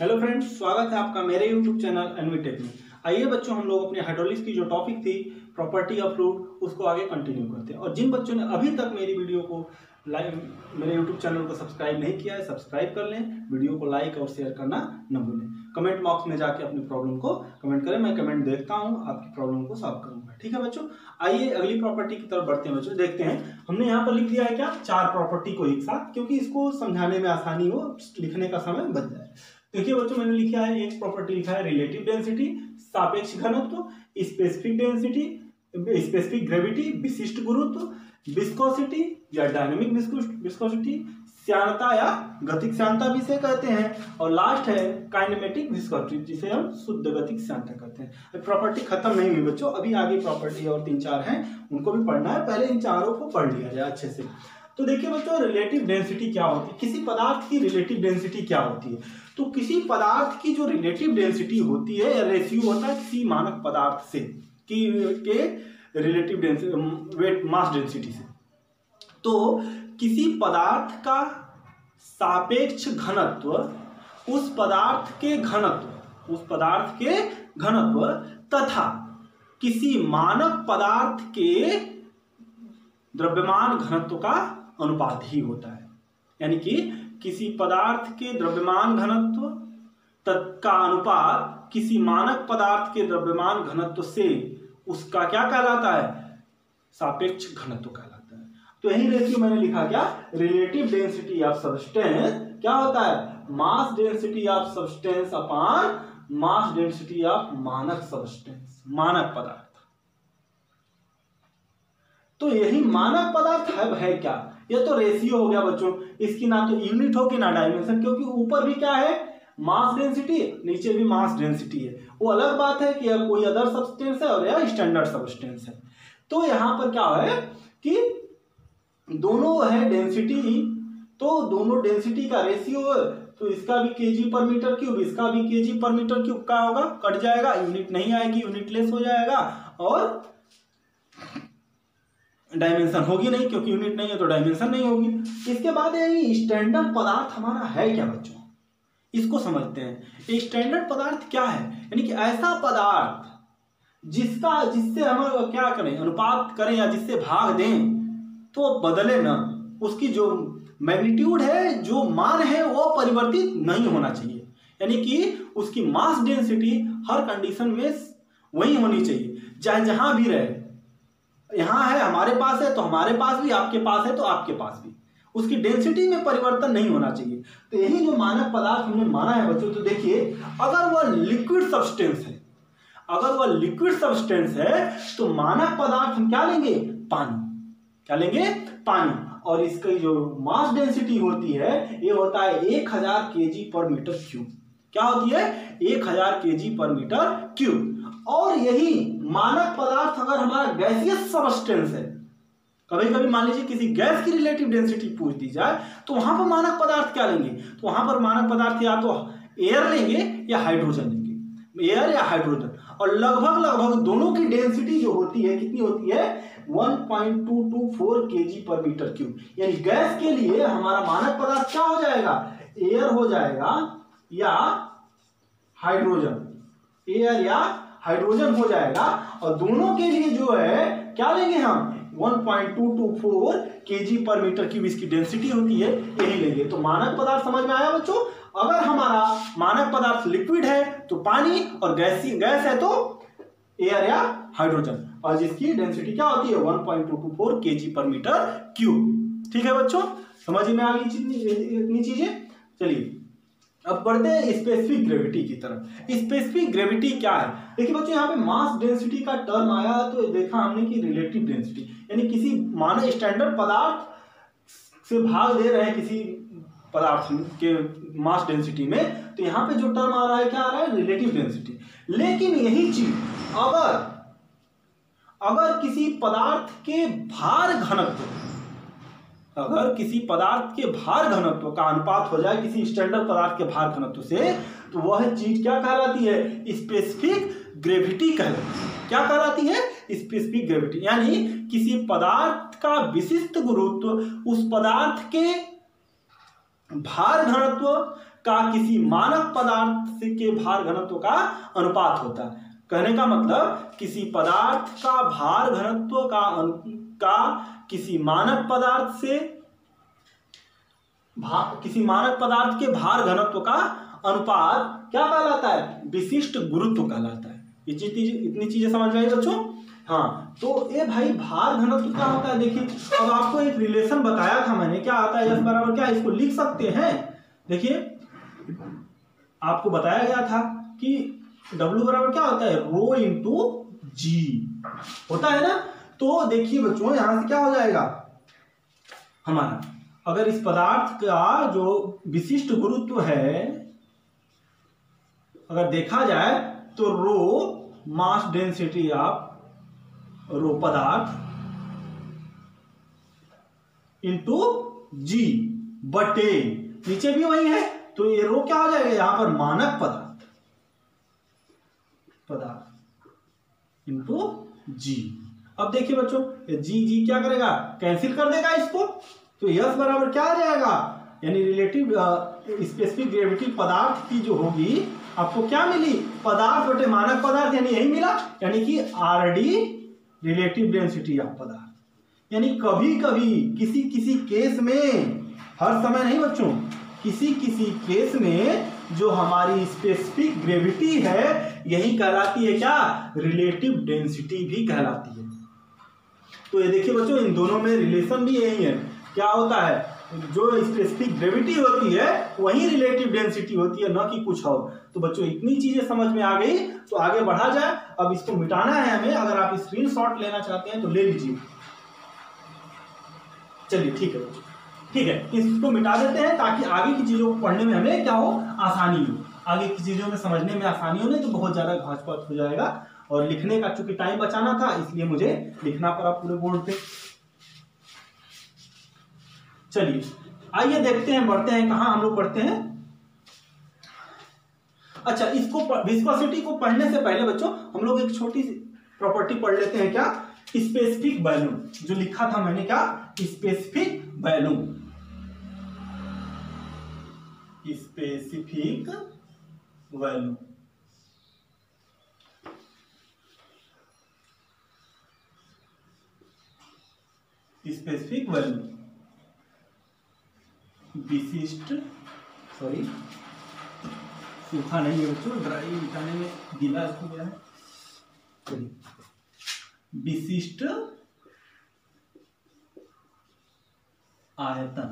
Hello friends, स्वागत है आपका मेरे यूट्यूब चैनल एनवीटेक में। आइए बच्चों, हम लोग अपने हाइड्रोलिक्स की जो टॉपिक थी प्रॉपर्टी ऑफ फ्लूइड उसको आगे कंटिन्यू करते हैं। और जिन बच्चों ने अभी तक मेरी वीडियो को मेरे यूट्यूब चैनल को सब्सक्राइब नहीं किया है, सब्सक्राइब कर लें। वीडियो को लाइक और शेयर करना न भूलें। कमेंट बॉक्स में जाके अपनी प्रॉब्लम को कमेंट करें, मैं कमेंट देखता हूँ, आपकी प्रॉब्लम को सॉल्व करूँगा। ठीक है बच्चों, आइए अगली प्रॉपर्टी की तरफ बढ़ते हैं। बच्चों देखते हैं, हमने यहाँ पर लिख दिया है क्या, 4 प्रॉपर्टी को एक साथ, क्योंकि इसको समझाने में आसानी हो, लिखने का समय बच जाए। देखिए बच्चों, मैंने लिखा है एक प्रॉपर्टी लिखा है रिलेटिव डेंसिटी, सापेक्ष घनत्व, स्पेसिफिक डेंसिटी, स्पेसिफिक ग्रेविटी, विशिष्ट गुरुत्व, विस्कोसिटी या डायनेमिक विस्कोसिटी, श्यानता या गतिक श्यानता भी से कहते हैं, और लास्ट है काइनेमेटिक विस्कोसिटी, जिसे हम शुद्ध गतिक श्यानता कहते हैं। प्रॉपर्टी खत्म नहीं हुई बच्चों, अभी आगे प्रॉपर्टी और 3-4 हैं, उनको भी पढ़ना है। पहले इन चारों को पढ़ लिया जाए अच्छे से। तो देखिए बच्चों, रिलेटिव डेंसिटी क्या होती है, किसी पदार्थ की रिलेटिव डेंसिटी क्या होती है। तो किसी पदार्थ की जो रिलेटिव डेंसिटी होती है या रेशियो होता है किसी मानक पदार्थ से के relative density weight mass density से, तो किसी पदार्थ का सापेक्ष घनत्व उस पदार्थ के घनत्व तथा किसी मानक पदार्थ के द्रव्यमान घनत्व का अनुपात ही होता है। यानी कि किसी पदार्थ के द्रव्यमान घनत्व का अनुपात किसी मानक पदार्थ के द्रव्यमान घनत्व से उसका क्या कहलाता है, सापेक्ष घनत्व कहलाता है। तो यही रेशियो मैंने लिखा क्या, रिलेटिव डेंसिटी ऑफ सब्सटेंस क्या होता है, mass density of substance upon mass density of मानक सब्सटेंस, मानक पदार्थ। तो यही मानक पदार्थ है क्या, ये तो रेशियो हो गया बच्चों। इसकी ना तो यूनिट होगी ना डायमेंशन, क्योंकि ऊपर भी क्या है, मास डेंसिटी, नीचे भी मास डेंसिटी है। वो अलग बात है कि यह कोई अदर सब्सटेंस है और यह स्टैंडर्ड सब्सटेंस है। तो यहां पर क्या है कि दोनों है डेंसिटी, तो दोनों डेंसिटी का रेशियो है, तो इसका भी केजी पर मीटर क्यूब, इसका भी केजी पर मीटर क्यूब का होगा, कट जाएगा, यूनिट नहीं आएगी, यूनिट लेस हो जाएगा, और डायमेंशन होगी नहीं, क्योंकि यूनिट नहीं है तो डायमेंशन नहीं होगी। इसके बाद ये स्टैंडर्ड पदार्थ हमारा है क्या बच्चों, इसको समझते हैं। स्टैंडर्ड पदार्थ क्या है, यानी कि ऐसा पदार्थ जिससे हम क्या करें, अनुपात करें या जिससे भाग दें तो बदले ना, उसकी जो मैग्नीट्यूड है, जो मान है, वो परिवर्तित नहीं होना चाहिए। यानी कि उसकी मास डेंसिटी हर कंडीशन में वही होनी चाहिए, चाहे जहां भी रहे। यहां है, हमारे पास है तो हमारे पास भी, आपके पास है तो आपके पास भी, उसकी डेंसिटी में परिवर्तन नहीं होना चाहिए। तो यही जो मानक पदार्थ हमने माना है बच्चों। तो देखिए, अगर वह लिक्विड सब्सटेंस है, तो मानक पदार्थ हम क्या लेंगे, पानी। क्या लेंगे, पानी। और इसकी जो मास डेंसिटी होती है, ये होता है 1000 केजी पर मीटर क्यूब। क्या होती है, 1000 केजी पर मीटर क्यूब। और यही मानक पदार्थ अगर हमारा गैसियस सब्सटेंस है, कभी कभी मान लीजिए किसी गैस की रिलेटिव डेंसिटी पूछ दी जाए, तो वहां पर मानक पदार्थ क्या लेंगे, तो वहां पर मानक पदार्थ या तो एयर लेंगे या हाइड्रोजन लेंगे, एयर या हाइड्रोजन। और लगभग दोनों की डेंसिटी जो होती है, कितनी होती है, 1.224 केजी पर मीटर क्यूब। यानी गैस के लिए हमारा मानक पदार्थ क्या हो जाएगा, एयर हो जाएगा या हाइड्रोजन, एयर या हाइड्रोजन हो जाएगा। और दोनों के लिए जो है क्या लेंगे हम, 1.224 केजी पर मीटर क्यूब इसकी डेंसिटी होती है, यही लेंगे। तो मानक पदार्थ समझ में आया बच्चों। अगर हमारा मानक पदार्थ लिक्विड है तो पानी, और गैस है तो एयर या हाइड्रोजन, और जिसकी डेंसिटी क्या होती है, 1.224 केजी पर मीटर क्यूब। ठीक है बच्चों, समझ में आ गई इतनी चीजें। चलिए अब बढ़ते हैं स्पेसिफिक ग्रेविटी की तरफ। स्पेसिफिक ग्रेविटी क्या है, देखिए बच्चों, यहाँ पे मास डेंसिटी का टर्म आया तो देखा हमने कि रिलेटिव डेंसिटी, यानी किसी मानक स्टैंडर्ड पदार्थ से भाग दे रहे हैं किसी पदार्थ के मास डेंसिटी में, तो यहाँ पे जो टर्म आ रहा है, क्या आ रहा है, रिलेटिव डेंसिटी। लेकिन यही चीज अगर किसी पदार्थ के भार घनत्व, अगर किसी पदार्थ के भार घनत्व का अनुपात हो जाए किसी स्टैंडर्ड पदार्थ के भार घनत्व से, तो वह चीज क्या कहलाती है, स्पेसिफिक ग्रेविटी कहलाती है। क्या कहलाती है, स्पेसिफिक ग्रेविटी। यानी किसी पदार्थ का विशिष्ट गुरुत्व उस पदार्थ के भार घनत्व का किसी मानक पदार्थ के भार घनत्व का अनुपात होता है। कहने का मतलब किसी पदार्थ का भार घनत्व का किसी मानक पदार्थ से किसी मानक पदार्थ के भार घनत्व का अनुपात क्या कहलाता है? विशिष्ट गुरुत्व कहलाता है। इतनी चीजें समझ में आई बच्चों? हाँ, तो ये भाई भार घनत्व क्या होता है? देखिए, अब आपको एक रिलेशन बताया था मैंने, क्या आता है? F बराबर क्या, इसको लिख सकते हैं। देखिए, आपको बताया गया था कि W बराबर क्या होता है? रो इंटू जी होता है ना। तो देखिए बच्चों, यहां से क्या हो जाएगा हमारा, अगर इस पदार्थ का जो विशिष्ट गुरुत्व है अगर देखा जाए तो रो मास डेंसिटी ऑफ रो पदार्थ इंटू जी बटे नीचे भी वही है, तो ये रो क्या हो जाएगा यहां पर? मानक पदार्थ इंटू जी। अब देखिए बच्चों, जी क्या करेगा? कैंसिल कर देगा इसको, तो यस बराबर क्या आ जाएगा? यानी रिलेटिव स्पेसिफिक ग्रेविटी पदार्थ की जो होगी, आपको क्या मिली? पदार्थ बटे मानक पदार्थ, यानी यही मिला, यानी कि आरडी रिलेटिव डेंसिटी ऑफ पदार्थ। यानी कभी कभी किसी किसी केस में, हर समय नहीं बच्चों, किसी किसी केस में जो हमारी स्पेसिफिक ग्रेविटी है यही कहलाती है क्या? रिलेटिव डेंसिटी भी कहलाती है। तो ये देखिए बच्चों, इन दोनों में रिलेशन भी यही है। क्या होता है? जो स्पेसिफिक ग्रेविटी होती है वही रिलेटिव डेंसिटी होती है, न कि कुछ और। तो बच्चों इतनी चीजें समझ में आ गई, तो आगे बढ़ा जाए। अब इसको मिटाना है हमें, अगर आप स्क्रीनशॉट लेना चाहते हैं तो ले लीजिए। चलिए ठीक है बच्चों, ठीक है, इसको मिटा देते हैं ताकि आगे की चीजों को पढ़ने में हमें क्या हो? आसानी हो, आगे की चीजों में समझने में आसानी हो, नहीं तो बहुत ज्यादा घास-पात हो जाएगा। और लिखने का चूंकि टाइम बचाना था इसलिए मुझे लिखना पड़ा पूरे बोर्ड पे। चलिए आइए देखते हैं, बढ़ते हैं। कहां हम लोग पढ़ते हैं? अच्छा, इसको विस्कोसिटी को पढ़ने से पहले बच्चों हम लोग एक छोटी सी प्रॉपर्टी पढ़ लेते हैं। क्या? स्पेसिफिक वॉल्यूम, जो लिखा था मैंने, क्या? Specific volume, specific volume. Specific volume विशिष्ट, सॉरी सूखा नहीं है बच्चों, ड्राई मिटाने में गीला इसको गया है। विशिष्ट आयतन,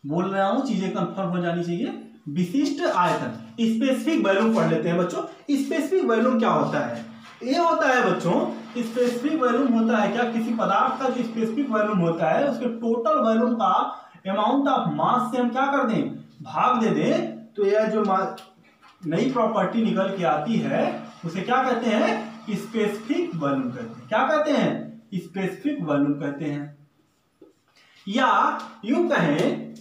बोल रहा हूं, चीजें कंफर्म हो जानी चाहिए। विशिष्ट आयतन, स्पेसिफिक वॉल्यूम पढ़ लेते हैं बच्चों। स्पेसिफिक वॉल्यूम क्या होता है? ये होता है बच्चों, स्पेसिफिक वॉल्यूम होता है क्या? किसी पदार्थ का जो स्पेसिफिक वॉल्यूम होता है उसके टोटल वॉल्यूम का अमाउंट ऑफ मास से हम क्या कर दें? भाग दे दें, तो यह जो नई प्रॉपर्टी निकल के आती है उसे क्या कहते हैं? स्पेसिफिक वॉल्यूम कहते हैं। क्या कहते हैं? स्पेसिफिक वॉल्यूम कहते हैं। या यूं कहें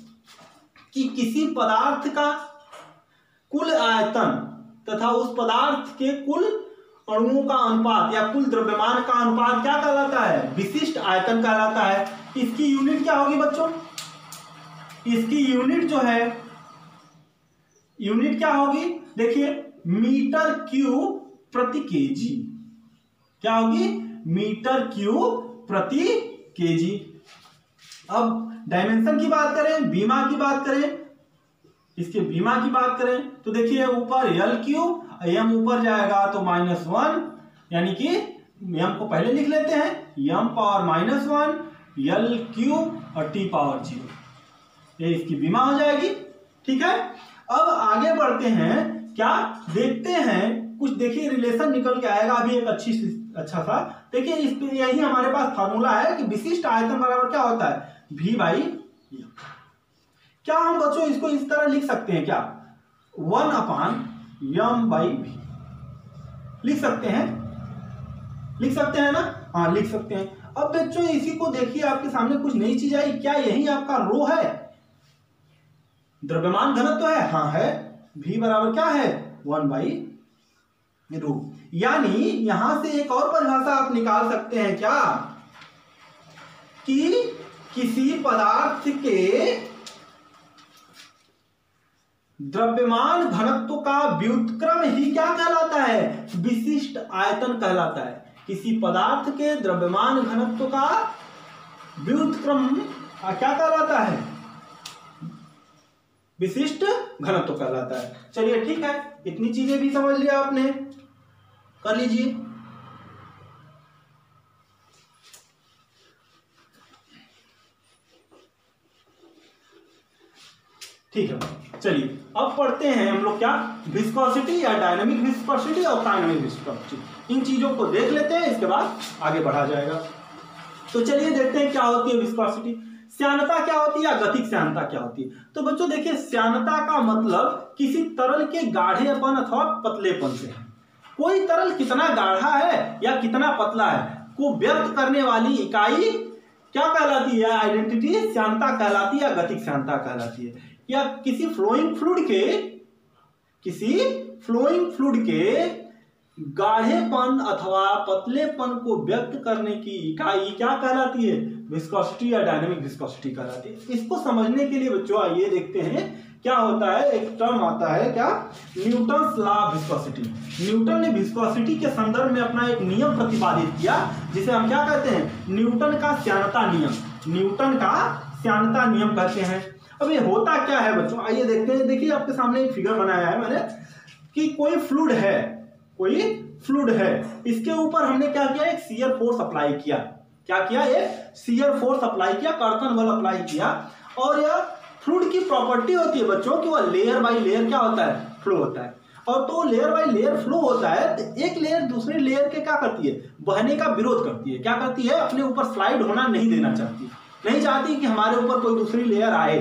कि किसी पदार्थ का कुल आयतन तथा उस पदार्थ के कुल अणुओं का अनुपात या कुल द्रव्यमान का अनुपात क्या कहलाता है? विशिष्ट आयतन कहलाता है। इसकी यूनिट क्या होगी बच्चों? इसकी यूनिट जो है, यूनिट क्या होगी? देखिए, मीटर क्यूब प्रति केजी। क्या होगी? मीटर क्यूब प्रति केजी। अब डायमेंशन की बात करें, बीमा की बात करें, इसके बीमा की बात करें तो देखिए ऊपर एल क्यूब, एम ऊपर जाएगा तो -1, यानी कि एम को पहले लिख लेते हैं, एम पावर -1 एल क्यूब और टी पावर 0, ये इसकी बीमा हो जाएगी। ठीक है, अब आगे बढ़ते हैं। क्या देखते हैं? कुछ देखिए रिलेशन निकल के आएगा अभी एक अच्छा सा। देखिए इस पे यही हमारे पास फार्मूला है कि विशिष्ट आयतन बराबर क्या होता है? V by m. क्या हम बच्चों इसको इस तरह लिख सकते हैं? क्या 1/m/v लिख सकते हैं? लिख सकते हैं ना? हाँ लिख सकते हैं। अब बच्चों इसी को देखिए, आपके सामने कुछ नई चीज आई। क्या यही आपका रो है? द्रव्यमान घनत्व है? हाँ है। V बराबर क्या है? 1/ρ। यानी यहां से एक और परिभाषा आप निकाल सकते हैं क्या, कि किसी पदार्थ के द्रव्यमान घनत्व का व्युत्क्रम ही क्या कहलाता है? विशिष्ट आयतन कहलाता है। किसी पदार्थ के द्रव्यमान घनत्व का व्युत्क्रम क्या कहलाता है? विशिष्ट घनत्व कहलाता है। चलिए ठीक है, इतनी चीजें भी समझ लिया आपने, कर लीजिए। ठीक है, चलिए अब पढ़ते हैं हम लोग क्या, विस्कोसिटी या डायनामिक विस्कोसिटी और काइनेटिक विस्कोसिटी। इन चीजों को देख लेते हैं, इसके बाद आगे बढ़ा जाएगा। तो चलिए देखते हैं क्या होती है विस्कोसिटी। श्यानता क्या होती है या गतिक श्यानता क्या होती है? तो बच्चों देखिए, श्यानता का मतलब किसी तरल के गाढ़ेपन अथवा पतलेपन से है। कोई तरल कितना गाढ़ा है या कितना पतला है को व्यक्त करने वाली इकाई क्या कहलाती है? आइडेंटिटी श्यानता कहलाती है या गतिक श्यानता कहलाती है। या किसी फ्लोइंग फ्लूइड के गाढ़ेपन अथवा पतलेपन को व्यक्त करने की इकाई क्या कहलाती है? विस्कोसिटी या डायनामिक विस्कोसिटी कहलाती है। इसको समझने के लिए बच्चों आइए देखते हैं क्या होता है। एक टर्म आता है क्या, Newton's law of viscosity. Newton ने विस्कोसिटी के संदर्भ में अपना एक नियम प्रतिपादित किया जिसे हम क्या कहते हैं? न्यूटन का श्यानता नियम। न्यूटन का श्यानता नियम कहते हैं। अब ये होता क्या है बच्चों, आइए देखते हैं। देखिए आपके सामने एक फिगर बनाया है मैंने कि कोई फ्लूइड है, इसके ऊपर हमने क्या किया, एक शियर फोर्स अप्लाई किया। क्या किया? एक शियर फोर्स अप्लाई किया, कर्तन बल अप्लाई किया। और यह फ्लूइड की प्रॉपर्टी होती है बच्चों कि वह लेयर बाय लेयर क्या होता है? फ्लो होता है। और तो लेयर बाय लेयर फ्लो होता है तो एक लेयर दूसरे लेयर के क्या करती है? बहने का विरोध करती है। क्या करती है? अपने ऊपर स्लाइड होना नहीं देना चाहती, नहीं चाहती कि हमारे ऊपर कोई दूसरी लेयर आए,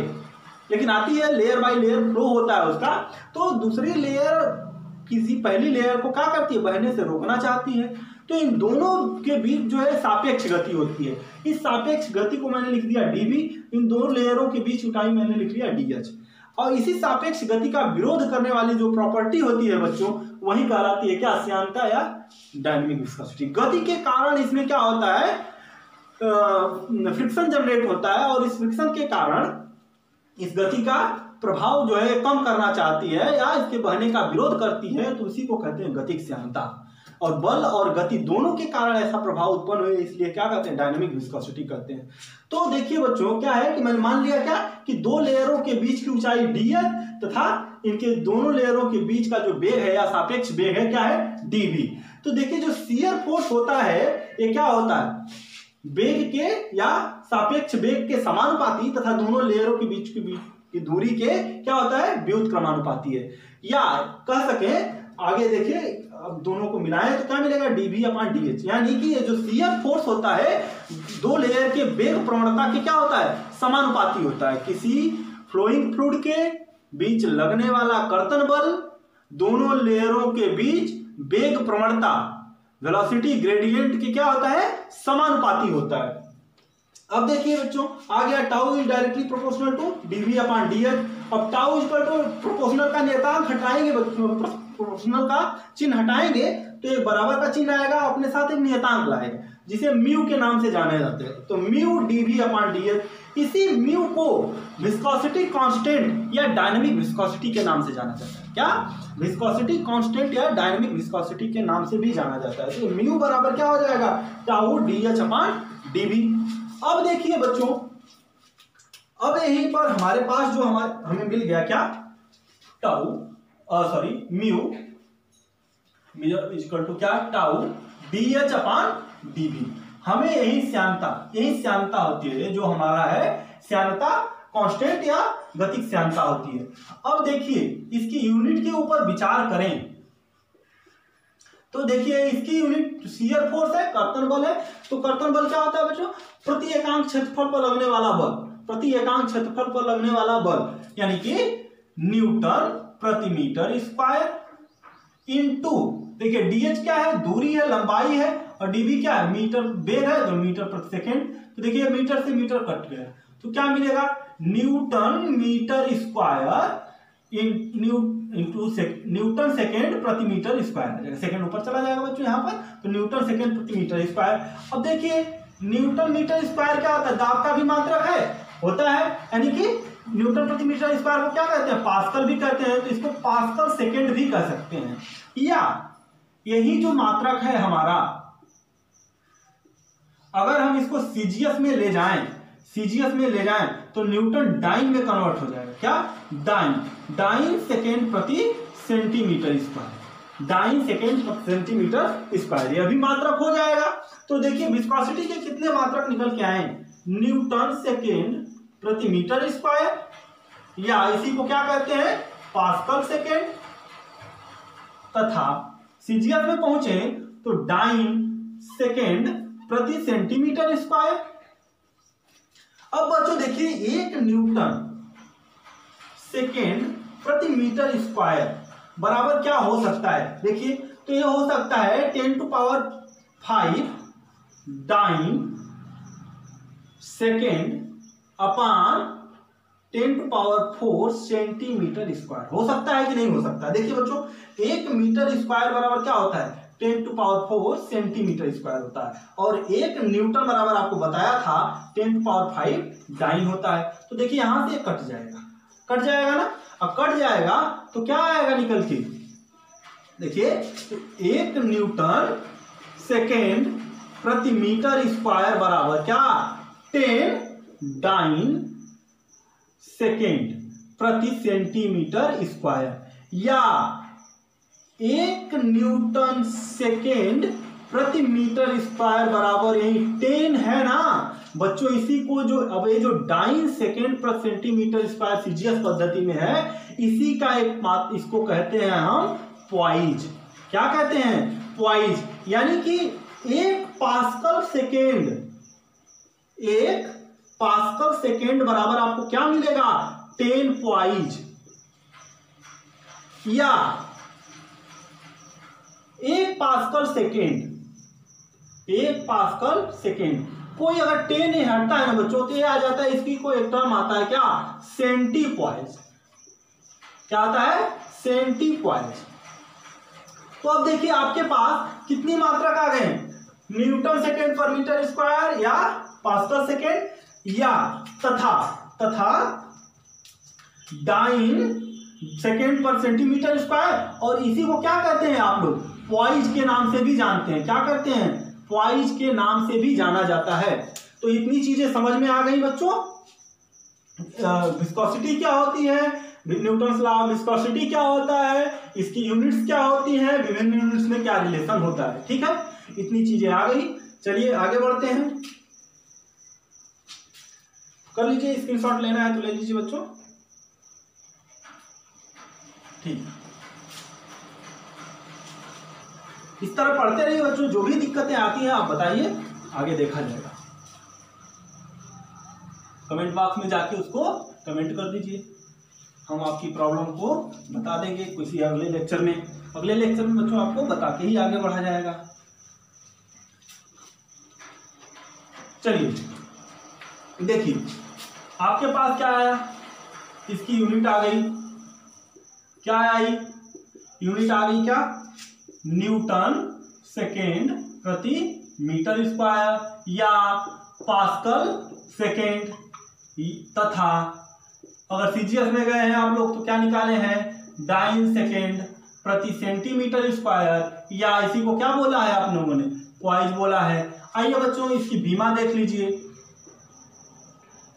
लेकिन आती है। लेयर बाय लेयर फ्लो होता है उसका, तो दूसरी लेयर किसी पहली लेयर को क्या करती है? बहने से रोकना चाहती है। तो इन दोनों के बीच जो है सापेक्ष गति होती है। इस सापेक्ष गति को मैंने लिख दिया dv, इन दोनों लेयरों के बीच ऊंचाई मैंने लिख लिया dh। और इसी सापेक्ष गति का विरोध करने वाली जो प्रॉपर्टी होती है बच्चों, वही कहलाती है क्या? श्यानता या डायनामिक विस्कोसिटी। गति के कारण इसमें क्या होता है? फ्रिक्शन जनरेट होता है, और इस फ्रिक्शन के कारण इस गति का प्रभाव जो है कम करना चाहती है या इसके बहने का विरोध करती है, तो उसी को कहते हैं गतिक श्यानता। और बल और गति दोनों के कारण ऐसा प्रभाव उत्पन्न हुए, इसलिए क्या कहते हैं? डायनामिक विस्कोसिटी कहते हैं। तो देखिए बच्चों क्या है कि मैंने मान लिया क्या कि दो लेयरों के बीच की ऊंचाई dh तथा इनके दोनों लेयरों के बीच का जो वेग है या सापेक्ष वेग है क्या है? dv। तो देखिए जो शियर फोर्स होता है ये क्या होता है? वेग के या सापेक्ष वेग के समानुपाती तथा दोनों लेयरों के बीच की दूरी के क्या होता है? व्युत्क्रमानुपाती है। या कह सके आगे देखिए, अब दोनों को मिलाएं तो क्या मिलेगा? dv/dh। यानी कि ये जो शियर फोर्स होता है दो लेयर के वेग प्रवणता के क्या होता है? समानुपाती होता है। किसी फ्लोइंग फ्लूइड के बीच लगने वाला कर्तन बल दोनों लेयरों के बीच वेग प्रवणता वेलोसिटी ग्रेडियंट की क्या होता है? समानुपाती होता है। अब देखिए बच्चों आ गया tau is directly proportional to dv/dh। अब टाउ इक्वल टू प्रोपोर्शनल का नियतांक हटाएंगे बच्चों, प्रोपोर्शनल का चिन्ह हटाएंगे तो एक बराबर का चिन्ह आएगा, अपने साथ एक नियतांक लाएगा जिसे म्यू के नाम से जाने जाते हैं। तो म्यू dv/dh, इसी म्यू को विस्कोसिटी कांस्टेंट या डायनामिक विस्कोसिटी के नाम से जाना जाता है। क्या? विस्कोसिटी कांस्टेंट या डायनामिक विस्कोसिटी के नाम से भी जाना जाता है। तो म्यू बराबर क्या हो जाएगा? Tau dh/dv। अब देखिए बच्चों, अब यहीं पर हमारे पास जो हमें मिल गया क्या? म्यू इक्वल टू क्या? Tau dh/dv। हमें यही श्यानता होती है जो हमारा है श्यानता कांस्टेंट या गतिक श्यानता होती है। अब देखिए इसकी यूनिट के ऊपर विचार करें तो देखिए इसकी यूनिट शियर फोर्स है, कर्तन बल है। तो कर्तन बल क्या होता है बच्चों? प्रति एकांक क्षेत्रफल पर लगने वाला बल, प्रति एकांक क्षेत्रफल पर लगने वाला बल यानी कि न्यूटन प्रति मीटर स्क्वायर इनटू, देखिए dh क्या है? दूरी है, लंबाई है, और dv क्या है? मीटर वेग है, तो मीटर प्रति सेकेंड। तो देखिए मीटर से मीटर कट गया तो क्या मिलेगा? Newton metre square newton second प्रति मीटर स्क्वायर। सेकेंड ऊपर चला जाएगा बच्चों यहाँ पर, तो न्यूटन सेकेंड प्रति मीटर स्क्वायर। अब देखिए न्यूटन मीटर स्क्वायर क्या होता है? दाब का भी मात्रक है, होता है, यानी कि न्यूटन प्रति मीटर स्क्वायर को क्या कहते हैं, पास्कल भी कहते हैं, तो इसको पास्कल सेकेंड भी कह सकते हैं। या यही जो मात्रक है हमारा, अगर हम इसको सीजीएस में ले जाएं, सीजीएस में ले जाएं तो न्यूटन डाइन में कन्वर्ट हो जाएगा। क्या, डाइन सेकेंड प्रति सेंटीमीटर स्क्वायर, डाइन सेकेंड प्रति सेंटीमीटर स्क्वायर, यह भी मात्रक हो जाएगा। तो देखिए विस्कोसिटी के कितने मात्रक निकल के आए, न्यूटन सेकेंड प्रति मीटर स्क्वायर, या इसी को क्या कहते हैं, पास्कल सेकेंड, तथा सीजीएस में पहुंचे तो डाइन सेकेंड प्रति सेंटीमीटर स्क्वायर। अब बच्चों देखिए, एक न्यूटन सेकेंड प्रति मीटर स्क्वायर बराबर क्या हो सकता है, देखिए तो यह हो सकता है 10⁵ डाइन सेकेंड अपान 10⁴ सेंटीमीटर स्क्वायर, हो सकता है कि नहीं हो सकता। देखिए बच्चों, 1 मीटर स्क्वायर बराबर क्या होता है, 10⁴ सेंटीमीटर स्क्वायर होता है, और 1 न्यूटन बराबर आपको बताया था 10⁵ डाइन होता है। तो देखिए यहां से कट जाएगा ना, अब कट जाएगा तो क्या आएगा निकल के, देखिए 1 न्यूटन सेकेंड प्रति मीटर स्क्वायर बराबर क्या, 10 डाइन सेकेंड प्रति सेंटीमीटर स्क्वायर, या 1 न्यूटन सेकेंड प्रति मीटर स्क्वायर बराबर यही 10 है ना बच्चों। इसी को जो अब ये जो डाइन सेकेंड प्रति सेंटीमीटर स्क्वायर सीजीएस पद्धति में है, इसी का एक इसको कहते हैं हम पॉइज। क्या कहते हैं, पॉइज, यानी कि 1 पास्कल सेकेंड बराबर आपको क्या मिलेगा, 10 पॉइज, या 1 पास्कल सेकेंड, कोई अगर 10 नहीं हटता है ना बच्चों, तो ये आ जाता है, इसकी कोई एक टर्म आता है क्या, सेंटीपॉइज। क्या आता है, सेंटीपॉइज। तो अब देखिए आपके पास कितनी मात्रक आ गए, न्यूटन सेकेंड पर मीटर स्क्वायर या पास्कल सेकेंड, या तथा डाइन सेकेंड पर सेंटीमीटर स्क्वायर, और इसी को क्या कहते हैं आप लोग, पॉइज के नाम से भी जानते हैं। क्या करते हैं, पॉइज के नाम से भी जाना जाता है। तो इतनी चीजें समझ में आ गई बच्चों। विस्कोसिटी क्या होती है, न्यूटन्स लॉ ऑफ विस्कोसिटी क्या होता है, इसकी यूनिट्स क्या होती हैं, विभिन्न यूनिट्स में क्या रिलेशन होता है। ठीक है, इतनी चीजें आ गई। चलिए आगे बढ़ते हैं, कर लीजिए, स्क्रीनशॉट लेना है तो ले लीजिए बच्चों। ठीक, इस तरह पढ़ते रहिए बच्चों, जो भी दिक्कतें आती हैं आप बताइए, आगे देखा जाएगा। कमेंट बॉक्स में जाके उसको कमेंट कर दीजिए, हम आपकी प्रॉब्लम को बता देंगे किसी अगले लेक्चर में। अगले लेक्चर में बच्चों आपको बता के ही आगे बढ़ा जाएगा। चलिए देखिए, आपके पास क्या आया, इसकी यूनिट आ गई, क्या आई, यूनिट आ गई क्या, न्यूटन सेकेंड प्रति मीटर स्क्वायर या पास्कल सेकेंड, तथा अगर सीजीएस में गए हैं आप लोग तो क्या निकाले हैं, डाइन सेकेंड प्रति सेंटीमीटर स्क्वायर, या इसी को क्या बोला है आप लोगों ने, पॉइज बोला है। आइए बच्चों इसकी बीमा देख लीजिए।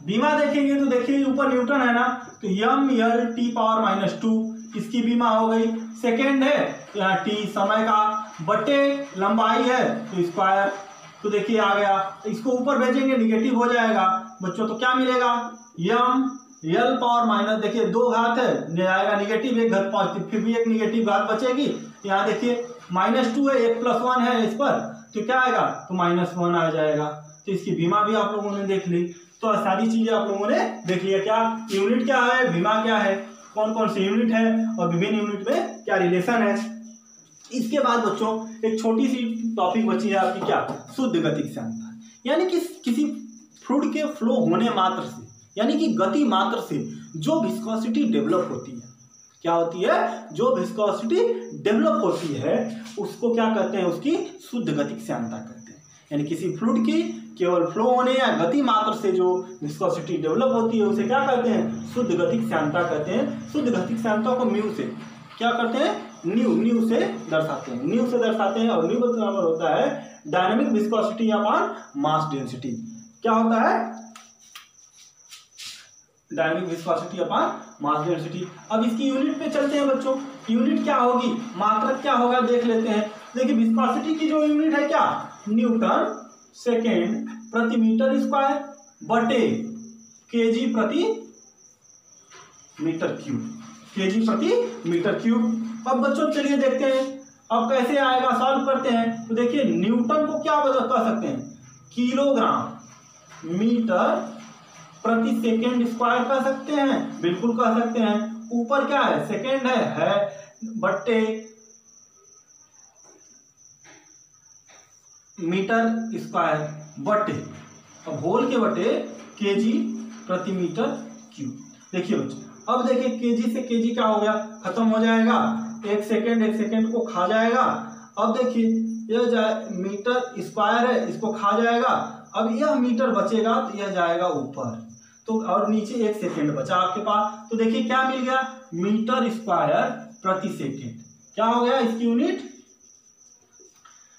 बीमा देखेंगे तो देखिए ऊपर न्यूटन है ना, तो m/L(T⁻²), इसकी बीमा हो गई। सेकेंड है तो यहाँ t समय का बटे लंबाई है तो स्क्वायर, तो देखिए आ गया। इसको ऊपर भेजेंगे निगेटिव हो जाएगा बच्चों, तो क्या मिलेगा, m(L⁻), देखिए 2 घात है, आएगा निगेटिव, 1 घात पॉजिटिव, फिर भी एक निगेटिव घात बचेगी। यहाँ देखिए -2 है, 1 + 1 है इस पर, तो क्या आएगा, तो -1 आ जाएगा। तो इसकी बीमा भी आप लोगों ने देख ली। तो सारी चीजें आप लोगों ने देख लिया, क्या यूनिट क्या है, बीमा क्या है, कौन कौन सी यूनिट है, और विभिन्न यूनिट में क्या रिलेशन है। इसके बाद बच्चों एक छोटी सी टॉपिक बची है आपकी, क्या, शुद्ध गतिक श्यानता, यानी कि किसी फ्लूइड के फ्लो होने मात्र से, यानी कि गति मात्र से जो विस्कोसिटी डेवलप होती है, क्या होती है, जो विस्कोसिटी डेवलप होती है उसको क्या कहते हैं, उसकी शुद्ध गतिक श्यानता कहते हैं। यानी किसी फ्लूइड की केवल फ्लो होने या गति मात्र से जो विस्कोसिटी डेवलप होती है उसे क्या कहते हैं, शुद्ध गतिक श्यानता कहते हैं। शुद्ध गतिक श्यानता को म्यू से क्या करते हैं, न्यू से दर्शाते हैं, न्यू से दर्शाते हैं। और न्यू का बराबर होता है dynamic viscosity upon mass density. क्या होता है, dynamic viscosity upon mass density. अब इसकी यूनिट पे चलते हैं बच्चों, यूनिट क्या होगी, मात्रक क्या होगा देख लेते हैं। देखिए विस्कोसिटी की जो यूनिट है क्या, न्यूटन सेकेंड प्रति मीटर स्क्वायर बटे केजी प्रति मीटर क्यूब, केजी प्रति मीटर क्यूब। अब बच्चों चलिए देखते हैं अब कैसे आएगा, सॉल्व करते हैं। तो देखिए न्यूटन को क्या कह सकते हैं, किलोग्राम मीटर प्रति सेकेंड स्क्वायर कह सकते हैं, बिल्कुल कह सकते हैं। ऊपर क्या है, सेकेंड है बट्टे मीटर स्क्वायर बटे, अब होल के बटे केजी प्रति मीटर क्यूब। देखिए बच्चों अब देखिए केजी से केजी क्या हो गया, खत्म हो जाएगा, एक सेकेंड को खा जाएगा। अब देखिए यह मीटर स्क्वायर है, इसको खा जाएगा। अब यह मीटर बचेगा तो यह जाएगा ऊपर, तो और नीचे एक सेकेंड बचा आपके पास। तो देखिए क्या मिल गया, मीटर स्क्वायर प्रति सेकेंड। क्या हो गया इसकी यूनिट,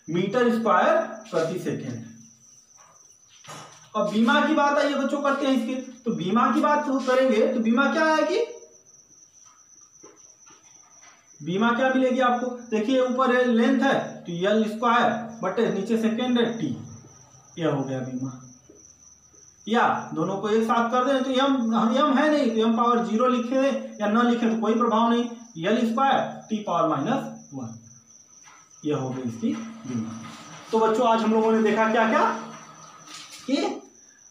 मीटर स्क्वायर प्रति सेकेंड। अब बीमा की बात आइए बच्चों करते हैं इसके, तो बीमा की बात करेंगे तो बीमा क्या आएगी, बीमा क्या मिलेगी आपको, देखिए ऊपर है लेंथ है तो एल स्क्वायर बटे नीचे सेकेंड है टी, यह हो गया बीमा। या दोनों को एक साथ कर दें तो यम है नहीं तो यम पावर 0 लिखे या न लिखे तो कोई प्रभाव नहीं, एल स्क्वायर टी पावर -1, यह हो गई इसकी बीमा। तो बच्चों आज हम लोगों ने देखा क्या क्या कि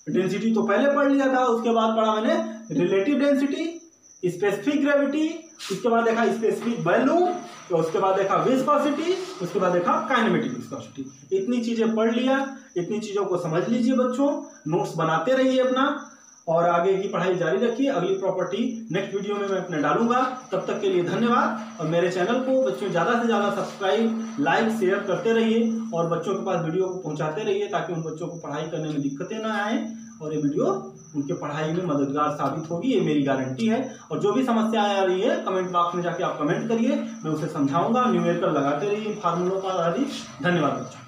डेंसिटी तो पहले पढ़ लिया था, उसके बाद पढ़ा मैंने रिलेटिव डेंसिटी, स्पेसिफिक ग्रेविटी, उसके बाद देखा स्पेसिफिक वॉल्यूम, तो उसके बाद देखा विस्कोसिटी, उसके बाद देखा काइनेमेटिक विस्कोसिटी। इतनी चीजें पढ़ लिया, इतनी चीजों को समझ लीजिए बच्चों, नोट्स बनाते रहिए अपना और आगे की पढ़ाई जारी रखिए। अगली प्रॉपर्टी नेक्स्ट वीडियो में मैं अपने डालूंगा। तब तक के लिए धन्यवाद। और मेरे चैनल को बच्चों ज्यादा से ज्यादा सब्सक्राइब, लाइक, शेयर करते रहिए और बच्चों के पास वीडियो को पहुंचाते रहिए ताकि उन बच्चों को पढ़ाई करने में दिक्कतें ना आए और ये वीडियो उनके पढ़ाई में मददगार साबित होगी, ये मेरी गारंटी है। और जो भी समस्याएं आ रही है कमेंट बॉक्स में जाके आप कमेंट करिए, मैं उसे समझाऊंगा। न्यूमेरिकल लगाते रहिए फार्मूलों का आदि। धन्यवाद बच्चों।